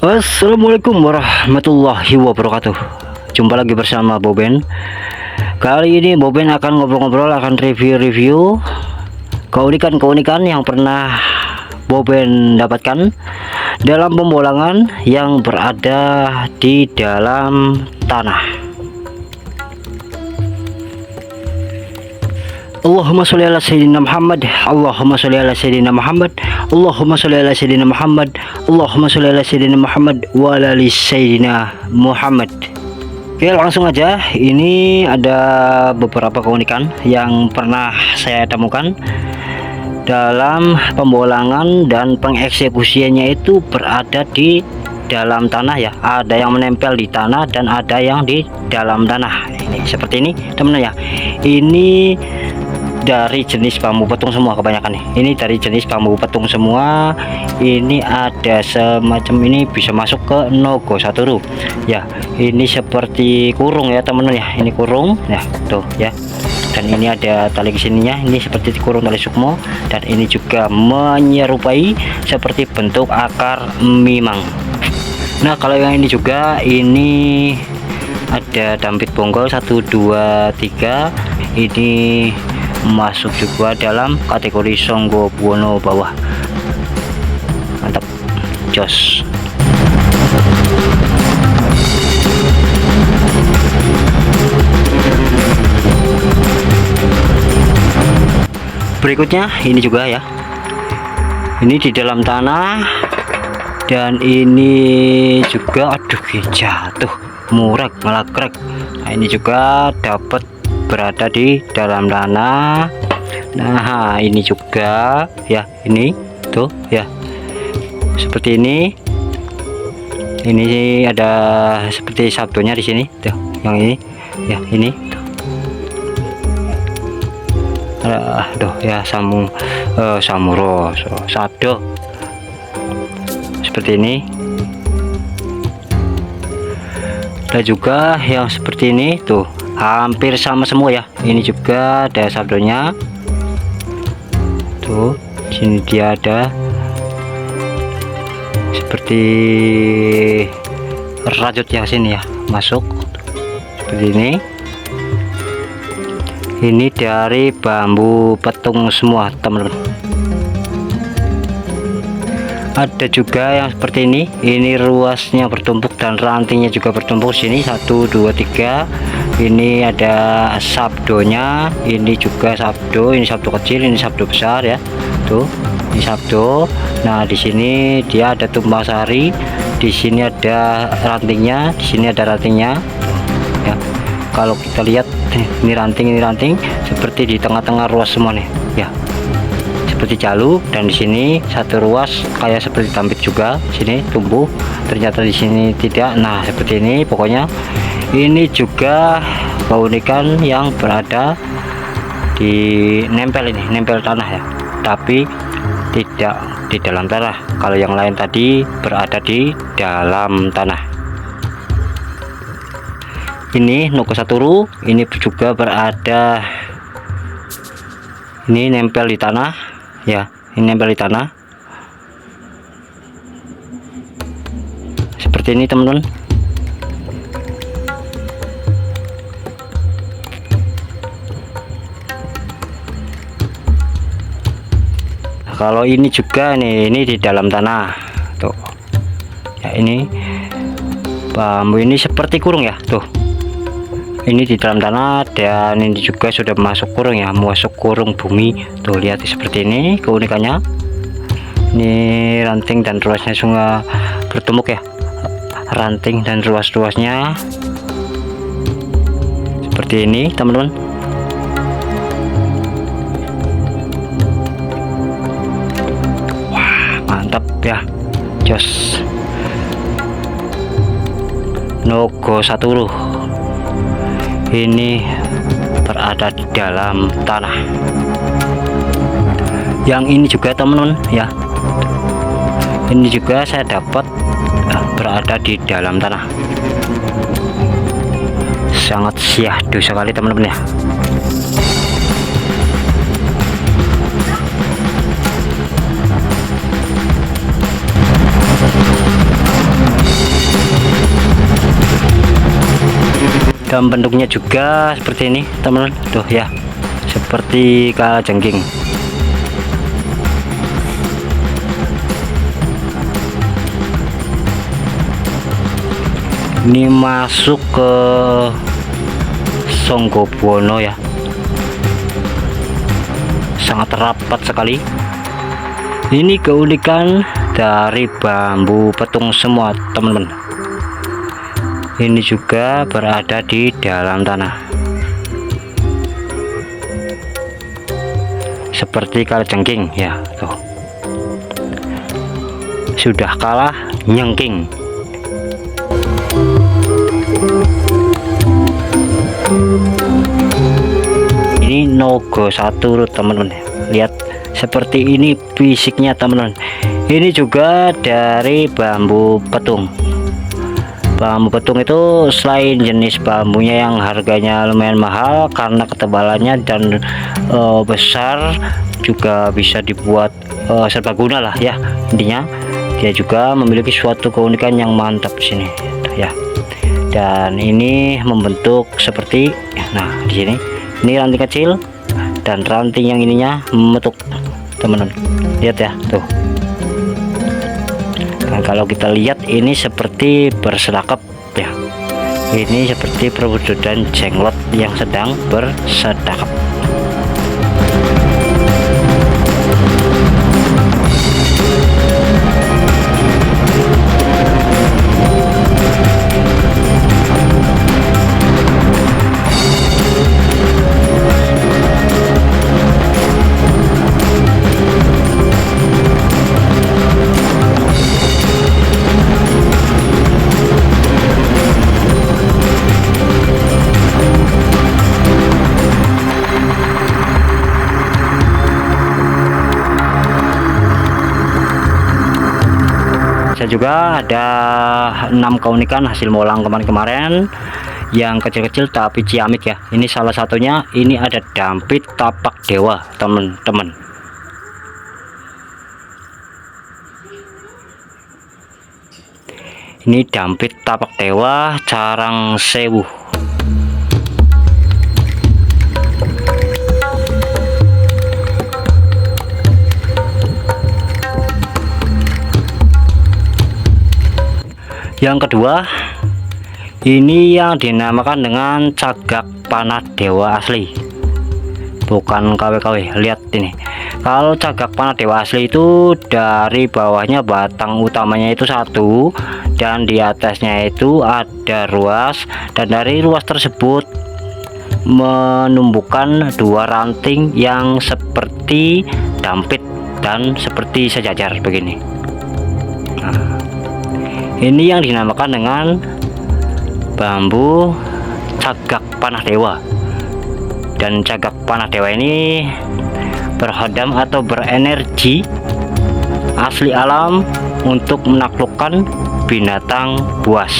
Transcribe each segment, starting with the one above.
Assalamualaikum warahmatullahi wabarakatuh. Jumpa lagi bersama Boben. Kali ini Boben akan ngobrol-ngobrol, akan review keunikan-keunikan yang pernah Boben dapatkan dalam pembolangan yang berada di dalam tanah. Allahumma sholli ala sayyidina Muhammad, Allahumma sholli ala sayyidina Muhammad, Allahumma sholli ala sayyidina Muhammad, Allahumma sholli ala sayyidina Muhammad wa ala ali sayyidina Muhammad. Oke, langsung aja. Ini ada beberapa keunikan yang pernah saya temukan dalam pembolangan dan pengeksekusiannya, itu berada di dalam tanah ya. Ada yang menempel di tanah dan ada yang di dalam tanah. Ini seperti ini teman-teman ya. Ini dari jenis bambu petung semua kebanyakan nih. Ini dari jenis bambu petung semua. Ini ada semacam ini, bisa masuk ke Nogo Saturu ya. Ini seperti kurung ya teman-teman ya. Ini kurung ya, tuh ya. Dan ini ada tali kesininya, ini seperti kurung tali sukmo. Dan ini juga menyerupai seperti bentuk akar mimang. Nah, kalau yang ini juga, ini ada dampit bonggol 1 2 3. Ini masuk juga dalam kategori Songgo Buwono bawah. Mantap, jos. Berikutnya ini juga ya. Ini di dalam tanah, dan ini juga aduh jatuh, murak ngelakrek. Nah, ini juga dapat berada di dalam tanah. Nah, ini juga ya, ini tuh ya, seperti ini. Ini ada seperti sabdonya di sini tuh, yang ini ya, ini tuh. Aduh ya, samuro sabdo seperti ini. Ada juga yang seperti ini tuh, hampir sama semua ya. Ini juga ada sabdonya tuh. Sini dia ada seperti rajut ya, sini ya, masuk seperti ini. Ini dari bambu petung semua teman-teman. Ada juga yang seperti ini ruasnya bertumpuk dan rantingnya juga bertumpuk. Sini 1 2 3. Ini ada sabdonya, ini juga sabdo, ini sabdo kecil, ini sabdo besar ya. Tuh, ini sabdo. Nah, di sini dia ada tumpang sari, di sini ada rantingnya, di sini ada rantingnya. Ya. Kalau kita lihat ini ranting seperti di tengah-tengah ruas semua nih ya. Seperti jalur, dan di sini satu ruas kayak seperti tampit juga. Sini tumbuh, ternyata di sini tidak. Nah, seperti ini pokoknya. Ini juga keunikan yang berada di nempel tanah ya, tapi tidak di dalam tanah. Kalau yang lain tadi berada di dalam tanah. Ini Nogo Saturu, ini juga berada, ini nempel di tanah ya, ini nempel di tanah seperti ini teman-teman. Kalau ini juga nih, ini di dalam tanah tuh ya. Ini bambu ini seperti kurung ya tuh. Ini di dalam tanah, dan ini juga sudah masuk kurung ya, masuk kurung bumi tuh. Lihat seperti ini keunikannya. Ini ranting dan ruasnya semua bertumpuk ya, ranting dan ruas-ruasnya seperti ini teman-teman. Wah, mantap ya, jos. Nogo Saturu ini berada di dalam tanah. Yang ini juga teman-teman ya, ini juga saya dapat berada di dalam tanah. Sangat syahdu sekali teman-teman ya. dan bentuknya juga seperti ini teman-teman. Tuh ya, seperti kalajengking. Ini masuk ke Songgobono ya, sangat rapat sekali. Ini keunikan dari bambu petung semua teman-teman. Ini juga berada di dalam tanah, seperti kalajengking ya. Tuh, sudah kalah nyengking. Ini Nogo Satu teman-teman, lihat seperti ini fisiknya teman-teman. Ini juga dari bambu petung. Bambu petung itu selain jenis bambunya yang harganya lumayan mahal karena ketebalannya dan besar, juga bisa dibuat serbaguna lah ya. Intinya dia juga memiliki suatu keunikan yang mantap di sini ya. Dan ini membentuk seperti, nah di sini ini ranting kecil dan ranting yang ininya memetuk teman-teman, lihat ya tuh. Dan kalau kita lihat ini seperti bersedekap ya, ini seperti perwujudan jenglot yang sedang bersedekap. Juga ada 6 keunikan hasil molang kemarin yang kecil-kecil tapi ciamik ya. Ini salah satunya, ini ada dampit tapak dewa teman-teman. Ini dampit tapak dewa Carang Sewu. Yang kedua, ini yang dinamakan dengan cagak panah dewa asli, bukan KW-KW. Lihat ini, kalau cagak panah dewa asli itu dari bawahnya batang utamanya itu satu, dan di atasnya itu ada ruas, dan dari ruas tersebut menumbuhkan 2 ranting yang seperti dampit dan seperti sejajar begini. Nah, ini yang dinamakan dengan bambu cagak panah dewa. Dan cagak panah dewa ini berhodam atau berenergi asli alam untuk menaklukkan binatang buas.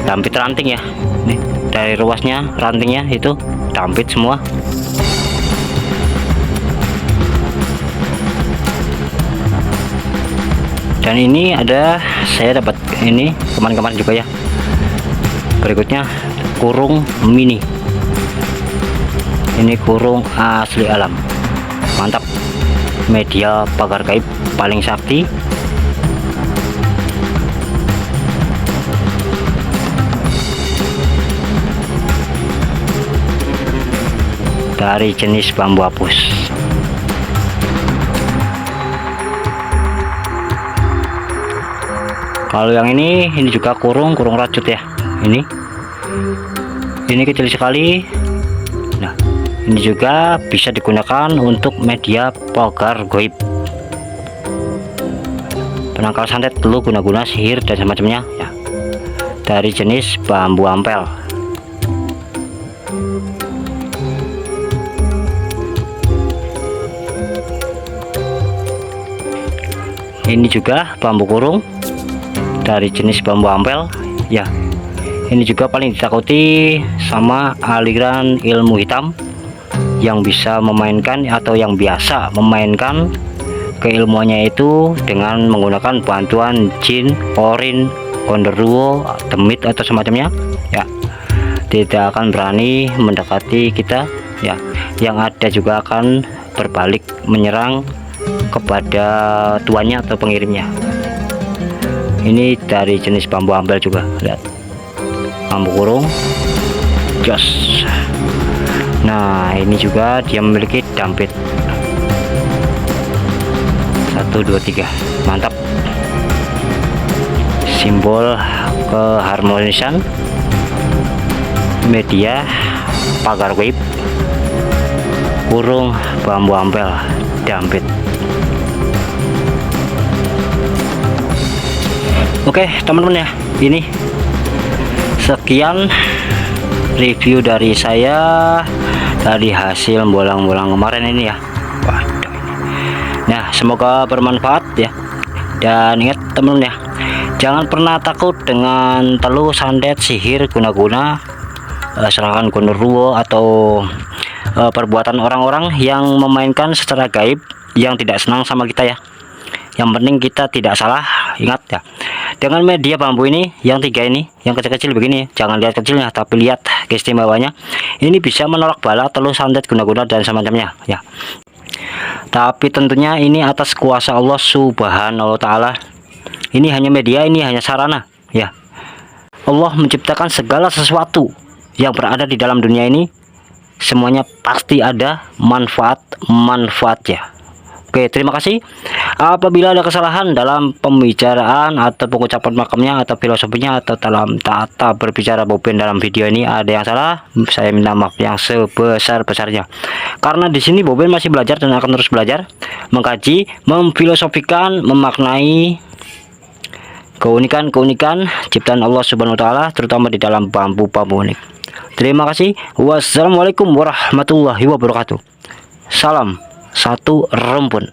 Dampit ranting ya, nih dari ruasnya rantingnya itu dampit semua. Dan ini ada, saya dapat ini kemarin-kemarin juga ya. Berikutnya kurung mini. Ini kurung asli alam, mantap. Media pagar gaib paling sakti. Dari jenis bambu apus. Kalau yang ini juga kurung rajut ya. Ini kecil sekali. Nah, ini juga bisa digunakan untuk media pagar goib, penangkal santet, telur, guna-guna sihir dan semacamnya ya. Dari jenis bambu ampel. Ini juga bambu kurung dari jenis bambu ampel ya. Ini juga paling ditakuti sama aliran ilmu hitam yang bisa memainkan atau yang biasa memainkan keilmuannya itu dengan menggunakan bantuan jin, orin, gondoruo, demit atau semacamnya ya, tidak akan berani mendekati kita ya. Yang ada juga akan berbalik menyerang kepada tuannya atau pengirimnya. Ini dari jenis bambu ampel juga, lihat, bambu kurung jos. Nah ini juga dia memiliki dampit 1 2 3, mantap. Simbol keharmonisan, media pagar gaib, kurung, bambu ampel, dampit. Oke teman-teman ya, ini sekian review dari saya dari hasil bolang-bolang kemarin ini ya. Waduh, nah semoga bermanfaat ya. Dan ingat teman-teman ya, jangan pernah takut dengan teluh, santet, sihir, guna-guna, serangan gondoruo atau perbuatan orang-orang yang memainkan secara gaib yang tidak senang sama kita ya. Yang penting kita tidak salah. Ingat ya, dengan media bambu ini yang 3 ini, yang kecil-kecil begini, jangan lihat kecilnya tapi lihat keistimewaannya. Ini bisa menolak bala, teluh, santet, guna-guna dan semacamnya ya. Tapi tentunya ini atas kuasa Allah Subhanahu wa Ta'ala. Ini hanya media, ini hanya sarana ya. Allah menciptakan segala sesuatu yang berada di dalam dunia ini, semuanya pasti ada manfaatnya. Oke, terima kasih. Apabila ada kesalahan dalam pembicaraan atau pengucapan makamnya atau filosofinya atau dalam tata berbicara Boben dalam video ini ada yang salah, saya minta maaf yang sebesar-besarnya. Karena di sini Boben masih belajar dan akan terus belajar, mengkaji, memfilosofikan, memaknai keunikan-keunikan ciptaan Allah Subhanahu wa Ta'ala, terutama di dalam bambu-bambu unik. Terima kasih. Wassalamualaikum warahmatullahi wabarakatuh. Salam satu rumpun.